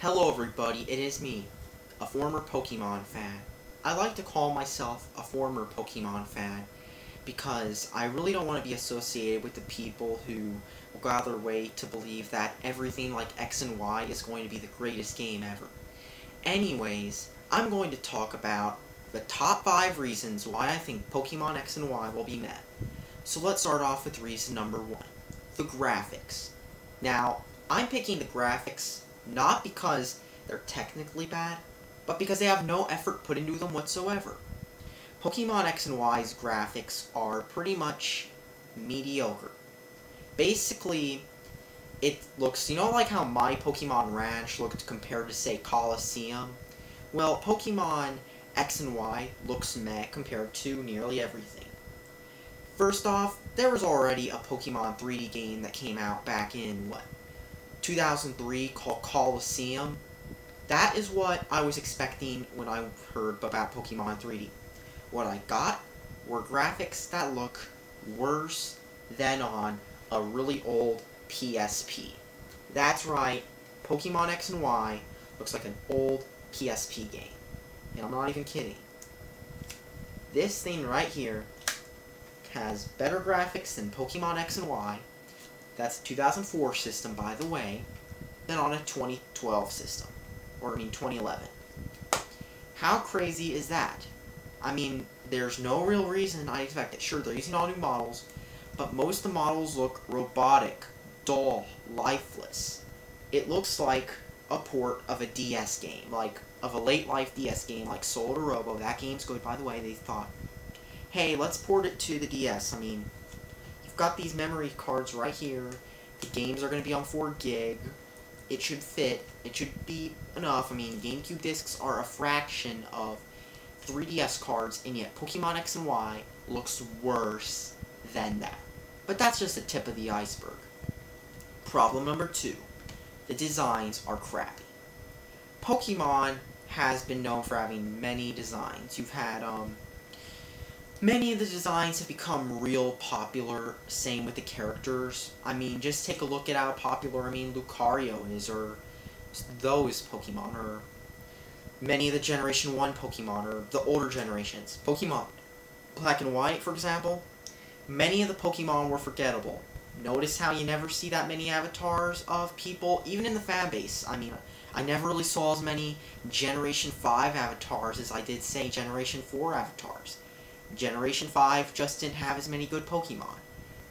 Hello everybody, it is me, a former Pokemon fan. I like to call myself a former Pokemon fan because I really don't want to be associated with the people who will go out of their way to believe that everything like X and Y is going to be the greatest game ever. Anyways, I'm going to talk about the top 5 reasons why I think Pokemon X and Y will be met. So let's start off with reason number 1, the graphics. Now, I'm picking the graphics not because they're technically bad, but because they have no effort put into them whatsoever. Pokemon X and Y's graphics are pretty much mediocre. Basically, it looks, like how my Pokemon Ranch looked compared to, say, Colosseum? Well, Pokemon X and Y looks meh compared to nearly everything. First off, there was already a Pokemon 3D game that came out back in, 2003 called Colosseum. That is what I was expecting when I heard about Pokemon 3D. What I got were graphics that look worse than on a really old PSP. That's right, Pokemon X and Y looks like an old PSP game. And I'm not even kidding. This thing right here has better graphics than Pokemon X and Y. That's a 2004 system, by the way, than on a 2012 system. Or, 2011. How crazy is that? I mean, there's no real reason I expect it. Sure, they're using all new models, but most of the models look robotic, dull, lifeless. It looks like a port of a DS game, of a late-life DS game, like Soul to Robo. That game's good, by the way. They thought, hey, let's port it to the DS. You've got these memory cards right here. The games are going to be on 4 gig. It should fit. It should be enough. GameCube discs are a fraction of 3DS cards, and yet Pokemon X and Y looks worse than that. But that's just the tip of the iceberg. Problem number 2. The designs are crappy. Pokemon has been known for having many designs. You've had, many of the designs have become real popular, same with the characters. Just take a look at how popular, Lucario is, or those Pokemon, or many of the Generation 1 Pokemon, or the older generations. Pokemon Black and White, for example, many of the Pokemon were forgettable. Notice how you never see that many avatars of people, even in the fan base. I never really saw as many Generation 5 avatars as I did, say, Generation 4 avatars. Generation 5 just didn't have as many good Pokemon,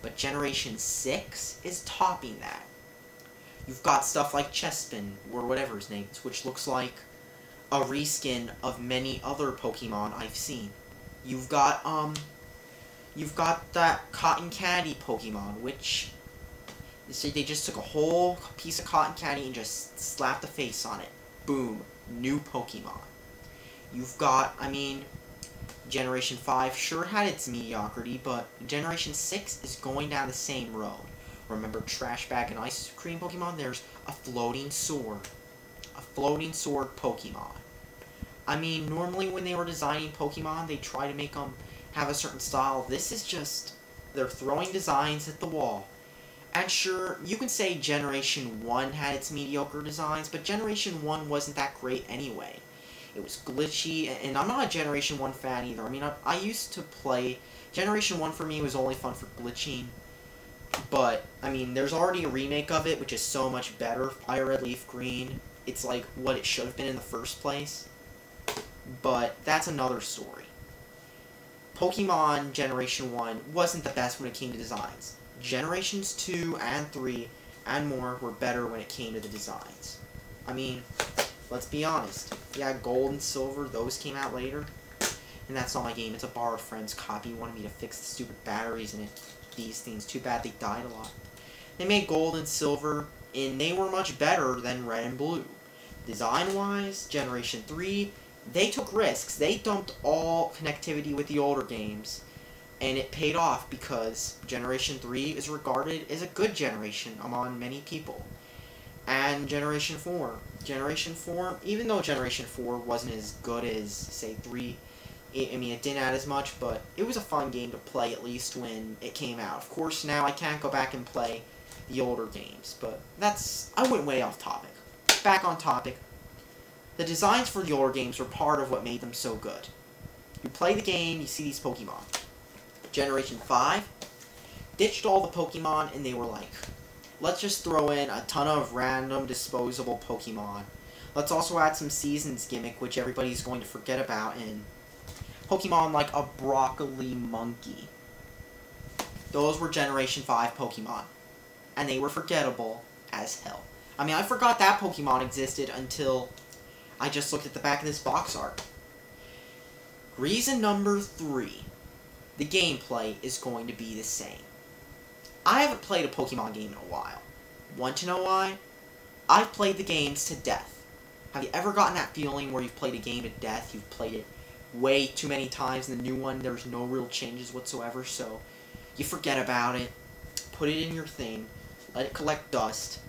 but Generation 6 is topping that. You've got stuff like Chespin, or whatever his name is, which looks like a reskin of many other Pokemon I've seen. You've got that Cotton Candy Pokemon, which they just took a whole piece of cotton candy and just slapped a face on it. Boom, new Pokemon. You've got, Generation 5 sure had its mediocrity, but Generation 6 is going down the same road. Remember Trash Bag and Ice Cream Pokemon? There's a floating sword. A floating sword Pokemon. Normally when they were designing Pokemon, they try to make them have a certain style. This is just, they're throwing designs at the wall. And sure, you can say Generation 1 had its mediocre designs, but Generation 1 wasn't that great anyway. It was glitchy, and I'm not a Generation 1 fan either. I used to play... Generation 1 for me was only fun for glitching. But, there's already a remake of it, which is so much better. Fire Red Leaf Green. It's like what it should have been in the first place. But that's another story. Pokemon Generation 1 wasn't the best when it came to designs. Generations 2 and 3 and more were better when it came to the designs. Let's be honest. Yeah, Gold and Silver, those came out later. And that's not my game. It's a borrowed friend's copy. Wanted me to fix the stupid batteries in it. These things. Too bad they died a lot. They made Gold and Silver, and they were much better than Red and Blue. Design-wise, Generation 3, they took risks. They dumped all connectivity with the older games. And it paid off because Generation 3 is regarded as a good generation among many people. And Generation 4. Generation 4, even though Generation 4 wasn't as good as, say, 3, it didn't add as much, but it was a fun game to play, at least when it came out. Of course, now I can't go back and play the older games, but I went way off topic. back on topic, the designs for the older games were part of what made them so good. You play the game, you see these Pokemon. Generation 5 ditched all the Pokemon, and they were like, let's just throw in a ton of random disposable Pokemon. Let's also add some Seasons gimmick, which everybody's going to forget about, and Pokemon like a Broccoli Monkey. Those were Generation 5 Pokemon, and they were forgettable as hell. I mean, I forgot that Pokemon existed until I just looked at the back of this box art. Reason number 3. The gameplay is going to be the same. I haven't played a Pokemon game in a while. Want to know why? I've played the games to death. Have you ever gotten that feeling where you've played a game to death, you've played it way too many times, and the new one, there's no real changes whatsoever, so you forget about it, put it in your thing, let it collect dust,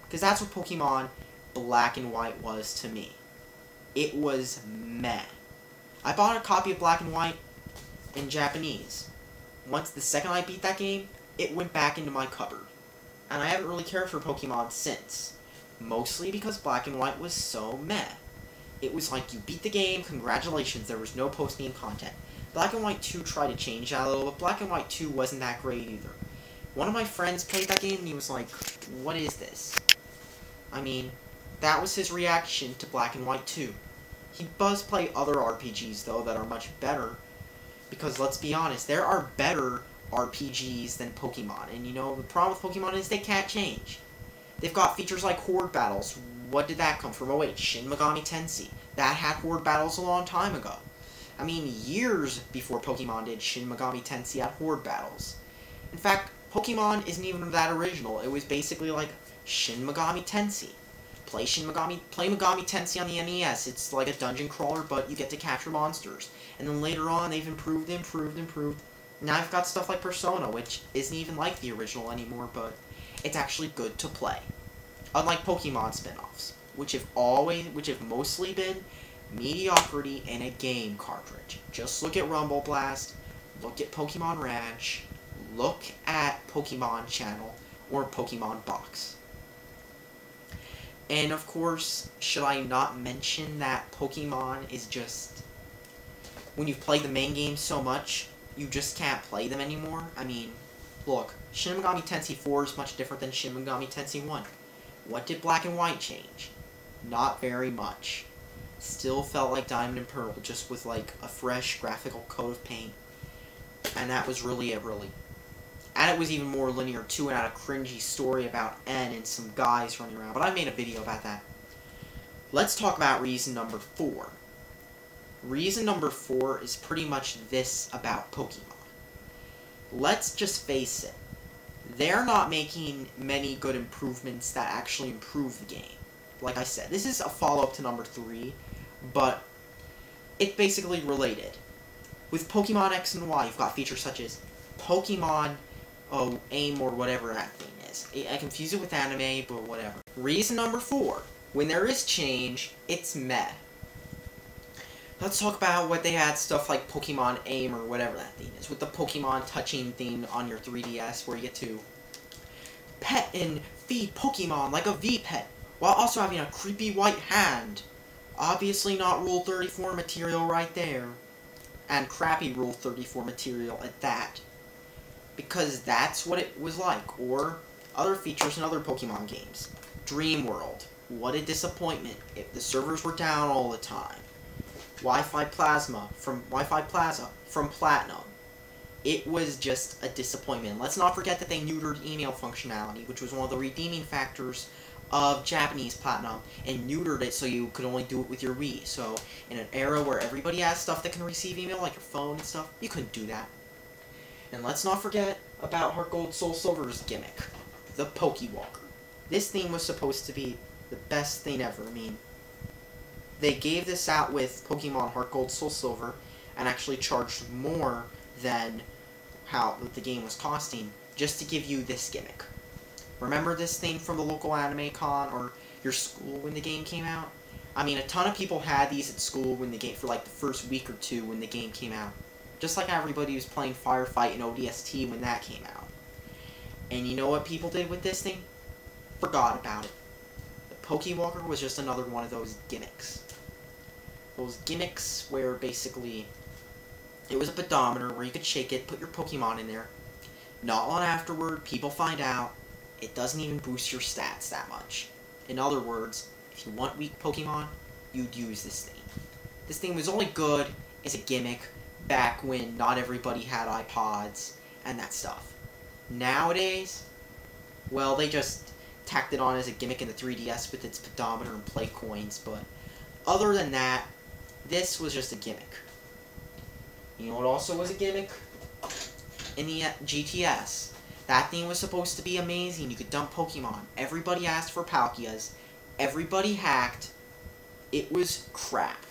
because that's what Pokemon Black and White was to me. It was meh. I bought a copy of Black and White in Japanese. Once the second I beat that game, it went back into my cupboard. And I haven't really cared for Pokemon since. Mostly because Black and White was so meh. It was like, you beat the game, congratulations, there was no post-game content. Black and White 2 tried to change that a little, but Black and White 2 wasn't that great either. One of my friends played that game and he was like, what is this? I mean, that was his reaction to Black and White 2. He does play other RPGs, though, that are much better. Because, let's be honest, there are better RPGs than Pokemon. And, you know, the problem with Pokemon is they can't change. They've got features like Horde Battles. What did that come from? Oh, wait, Shin Megami Tensei. That had Horde Battles a long time ago. I mean, years before Pokemon did, Shin Megami Tensei had Horde Battles. In fact, Pokemon isn't even that original. It was basically like Shin Megami Tensei. Play Megami Tensei on the NES. It's like a dungeon crawler, but you get to capture monsters. And then later on, they've improved. Now I've got stuff like Persona, which isn't even like the original anymore, but it's actually good to play. Unlike Pokemon spin-offs, which have mostly been mediocrity in a game cartridge. Just look at Rumble Blast, look at Pokemon Ranch, look at Pokemon Channel, or Pokemon Box. And of course, should I not mention that Pokemon is just, when you've played the main game so much, you just can't play them anymore? I mean, look, Shin Megami Tensei 4 is much different than Shin Megami Tensei 1. What did Black and White change? Not very much. Still felt like Diamond and Pearl, just with like a fresh graphical coat of paint. And that was really it, really. And it was even more linear, too, and had a cringy story about N and some guys running around. But I made a video about that. Let's talk about reason number 4. Reason number 4 is pretty much this about Pokemon. Let's just face it. They're not making many good improvements that actually improve the game. Like I said, this is a follow-up to number 3, but it's basically related. With Pokemon X and Y, you've got features such as Pokemon AIM or whatever that thing is. I confuse it with anime, but whatever. Reason number 4. When there is change, it's meh. Let's talk about what they had, stuff like Pokemon AIM or whatever that thing is, with the Pokemon touching thing on your 3DS, where you get to pet and feed Pokemon like a V-Pet, while also having a creepy white hand. Obviously not Rule 34 material right there. And crappy Rule 34 material at that. Because that's what it was like. Or other features in other Pokemon games. Dream World. What a disappointment if the servers were down all the time. Wi-Fi Plaza from Platinum. It was just a disappointment. Let's not forget that they neutered email functionality, which was one of the redeeming factors of Japanese Platinum, and neutered it so you could only do it with your Wii. So, in an era where everybody has stuff that can receive email, like your phone and stuff, you couldn't do that. And let's not forget about Heart Gold Soul Silver's gimmick, the Pokewalker. This thing was supposed to be the best thing ever. I mean, they gave this out with Pokemon Heart Gold Soul Silver, and actually charged more than what the game was costing, just to give you this gimmick. Remember this thing from the local anime con or your school when the game came out? I mean, a ton of people had these at school when the game, for like the first week or two when the game came out. Just like everybody was playing Firefight and ODST when that came out. And you know what people did with this thing? Forgot about it. The Pokewalker was just another one of those gimmicks. Those gimmicks where basically it was a pedometer where you could shake it, put your Pokemon in there. Not long afterward, people find out it doesn't even boost your stats that much. In other words, if you want weak Pokemon, you'd use this thing. This thing was only good as a gimmick back when not everybody had iPods and that stuff. Nowadays, well, they just tacked it on as a gimmick in the 3DS with its pedometer and play coins, but other than that, this was just a gimmick. You know what also was a gimmick? In the GTS. That thing was supposed to be amazing. You could dump Pokemon. Everybody asked for Palkias. Everybody hacked. It was crap.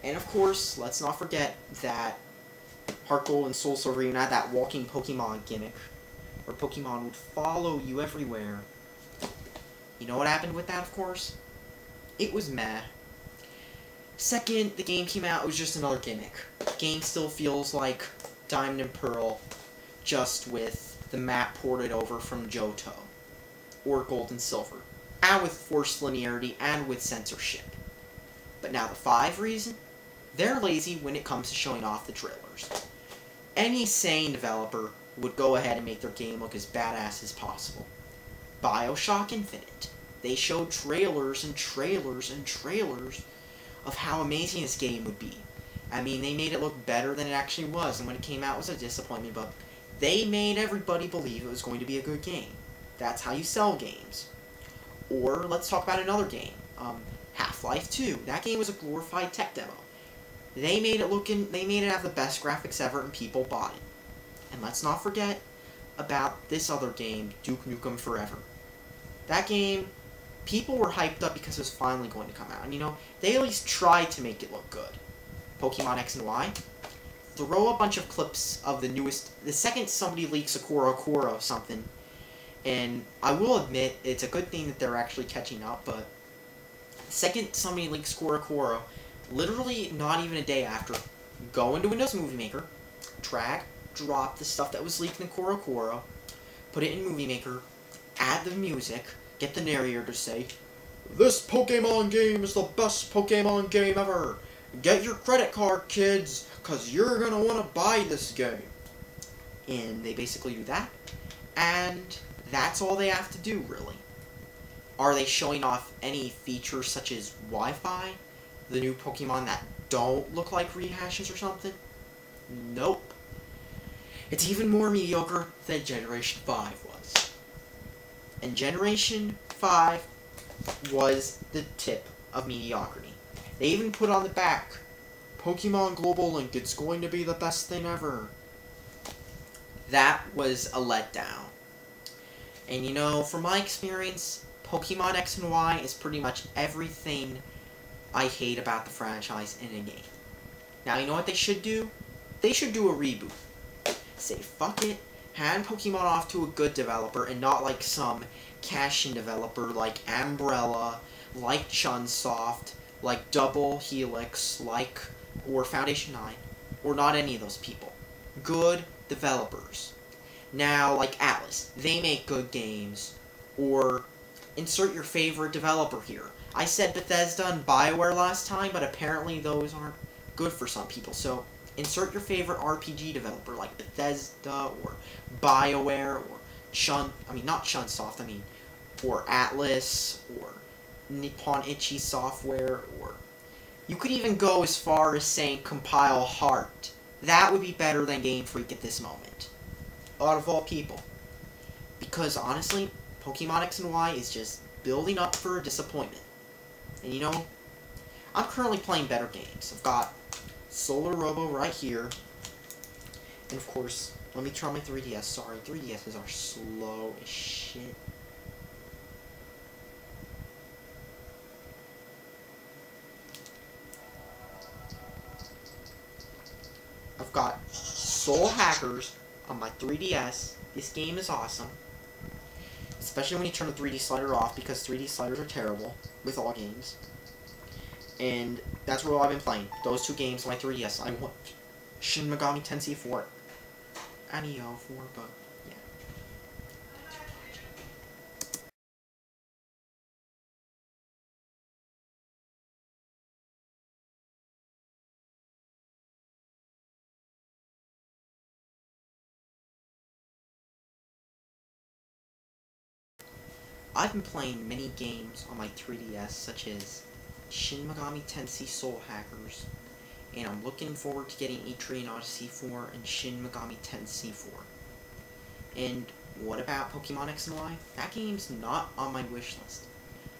And of course, let's not forget that Heart Gold and Soul Silver even had that walking Pokemon gimmick, where Pokemon would follow you everywhere. You know what happened with that, of course? It was meh. Second, the game came out, it was just another gimmick. The game still feels like Diamond and Pearl, just with the map ported over from Johto, or Gold and Silver, and with forced linearity and with censorship. But now the 5 reason? They're lazy when it comes to showing off the trailers. Any sane developer would go ahead and make their game look as badass as possible. BioShock Infinite. They showed trailers and trailers and trailers of how amazing this game would be. I mean, they made it look better than it actually was, and when it came out it was a disappointment, but they made everybody believe it was going to be a good game. That's how you sell games. Or, let's talk about another game. Half-Life 2. That game was a glorified tech demo. They made it have the best graphics ever, and people bought it. And let's not forget about this other game, Duke Nukem Forever. That game, people were hyped up because it was finally going to come out. And you know, they at least tried to make it look good. Pokemon X and Y. Throw a bunch of clips of the newest... The second somebody leaks a Koro something, and I will admit, it's a good thing that they're actually catching up, but the second somebody leaks Koro, literally not even a day after, go into Windows Movie Maker, drag, drop the stuff that was leaked in Koro, put it in Movie Maker, add the music, get the narrator to say, "This Pokemon game is the best Pokemon game ever. Get your credit card, kids, because you're going to want to buy this game." And they basically do that, and that's all they have to do, really. Are they showing off any features such as Wi-Fi? The new Pokemon that don't look like rehashes or something? Nope. It's even more mediocre than Generation 5 was. And Generation 5 was the tip of mediocrity. They even put on the back, Pokemon Global Link, it's going to be the best thing ever. That was a letdown. And you know, from my experience, Pokemon X and Y is pretty much everything I hate about the franchise in a game. Now, you know what they should do? They should do a reboot. Say, fuck it, hand Pokemon off to a good developer and not like some cash-in developer like Umbrella, like Chunsoft, like Double Helix, or Foundation 9, or not any of those people. Good developers. Now, like Atlas, they make good games, or insert your favorite developer here. I said Bethesda and BioWare last time, but apparently those aren't good for some people, so insert your favorite RPG developer, like Bethesda, or BioWare, or not Chunsoft, or Atlas, or Nippon Ichi Software, or you could even go as far as saying Compile Heart. That would be better than Game Freak at this moment. Out of all people. Because honestly, Pokemon X and Y is just building up for a disappointment. And you know, I'm currently playing better games. I've got Solar Robo right here. And of course, let me try my 3DS. Sorry, 3DSs are slow as shit. I've got Soul Hackers on my 3DS. This game is awesome. Especially when you turn the 3D slider off, because 3D sliders are terrible with all games. And that's what I've been playing. Those two games on my 3DS. I want Shin Megami Tensei 4. Neo 4, but I've been playing many games on my 3DS, such as Shin Megami Tensei Soul Hackers, and I'm looking forward to getting Etrian Odyssey 4 and Shin Megami Tensei 4. And what about Pokemon X and Y? That game's not on my wish list.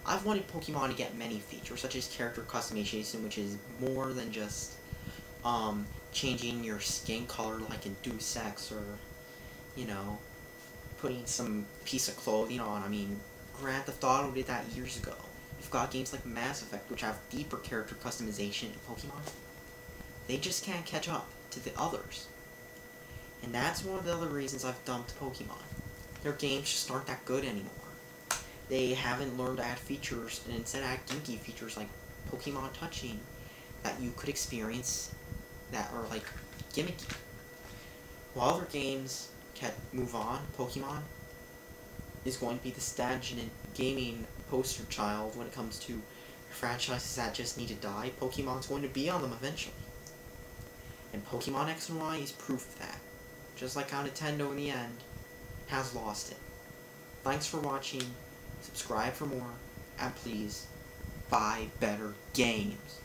I've wanted Pokemon to get many features, such as character customization, which is more than just changing your skin color like in Deus Ex, or, you know, putting some piece of clothing on. I mean, Grand Theft Auto did that years ago. You've got games like Mass Effect, which have deeper character customization in Pokemon. They just can't catch up to the others. And that's one of the other reasons I've dumped Pokemon. Their games just aren't that good anymore. They haven't learned to add features, and instead add gimmicky features like Pokemon touching that you could experience that are like gimmicky. While other games can move on, Pokemon is going to be the stagnant gaming poster child when it comes to franchises that just need to die. Pokemon's going to be on them eventually. And Pokemon X and Y is proof of that. Just like how Nintendo in the end has lost it. Thanks for watching, subscribe for more, and please, buy better games.